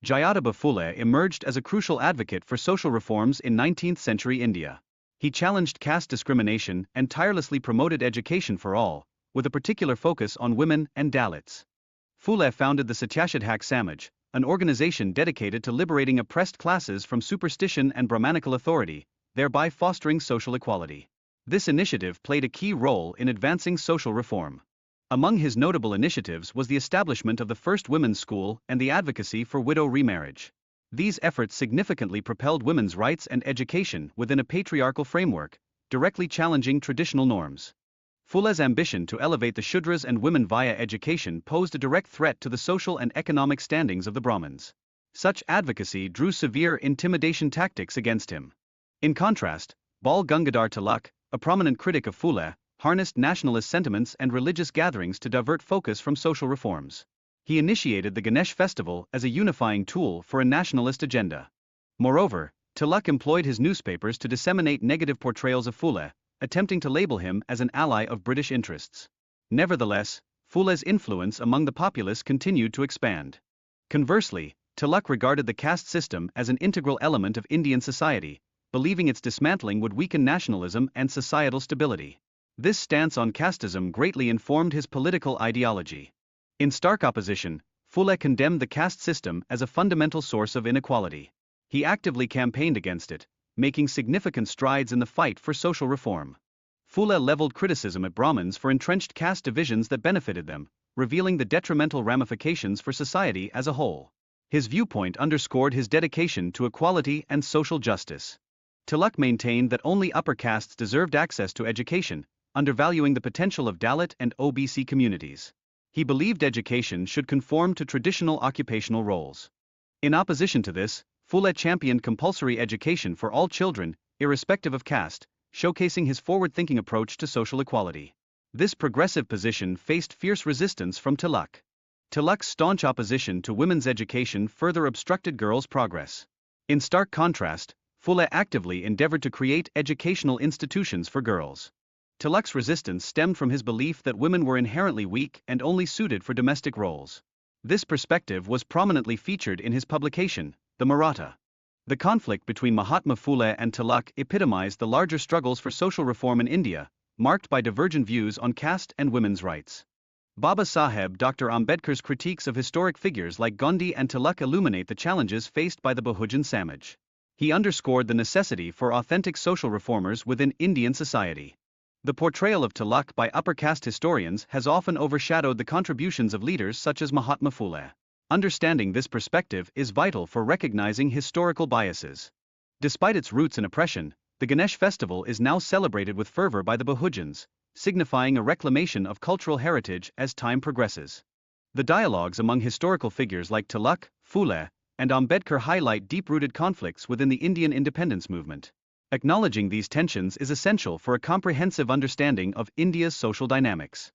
Jayadaba Phule emerged as a crucial advocate for social reforms in 19th-century India. He challenged caste discrimination and tirelessly promoted education for all, with a particular focus on women and Dalits. Phule founded the Satyashadhak Samaj, an organization dedicated to liberating oppressed classes from superstition and Brahmanical authority, thereby fostering social equality. This initiative played a key role in advancing social reform. Among his notable initiatives was the establishment of the first women's school and the advocacy for widow remarriage. These efforts significantly propelled women's rights and education within a patriarchal framework, directly challenging traditional norms. Phule's ambition to elevate the Shudras and women via education posed a direct threat to the social and economic standings of the Brahmins. Such advocacy drew severe intimidation tactics against him. In contrast, Bal Gangadhar Tilak, a prominent critic of Phule, harnessed nationalist sentiments and religious gatherings to divert focus from social reforms. He initiated the Ganesh festival as a unifying tool for a nationalist agenda. Moreover, Tilak employed his newspapers to disseminate negative portrayals of Phule, attempting to label him as an ally of British interests. Nevertheless, Phule's influence among the populace continued to expand. Conversely, Tilak regarded the caste system as an integral element of Indian society, believing its dismantling would weaken nationalism and societal stability. This stance on casteism greatly informed his political ideology. In stark opposition, Phule condemned the caste system as a fundamental source of inequality. He actively campaigned against it, making significant strides in the fight for social reform. Phule leveled criticism at Brahmins for entrenched caste divisions that benefited them, revealing the detrimental ramifications for society as a whole. His viewpoint underscored his dedication to equality and social justice. Tilak maintained that only upper castes deserved access to education, undervaluing the potential of Dalit and OBC communities. He believed education should conform to traditional occupational roles. In opposition to this, Phule championed compulsory education for all children, irrespective of caste, showcasing his forward-thinking approach to social equality. This progressive position faced fierce resistance from Tilak. Tilak's staunch opposition to women's education further obstructed girls' progress. In stark contrast, Phule actively endeavored to create educational institutions for girls. Tilak's resistance stemmed from his belief that women were inherently weak and only suited for domestic roles. This perspective was prominently featured in his publication, The Maratha. The conflict between Mahatma Phule and Tilak epitomized the larger struggles for social reform in India, marked by divergent views on caste and women's rights. Baba Saheb Dr. Ambedkar's critiques of historic figures like Gandhi and Tilak illuminate the challenges faced by the Bahujan Samaj. He underscored the necessity for authentic social reformers within Indian society. The portrayal of Tilak by upper caste historians has often overshadowed the contributions of leaders such as Mahatma Phule. Understanding this perspective is vital for recognizing historical biases. Despite its roots in oppression, the Ganesh festival is now celebrated with fervor by the Bahujans, signifying a reclamation of cultural heritage as time progresses. The dialogues among historical figures like Tilak, Phule, and Ambedkar highlight deep-rooted conflicts within the Indian independence movement. Acknowledging these tensions is essential for a comprehensive understanding of India's social dynamics.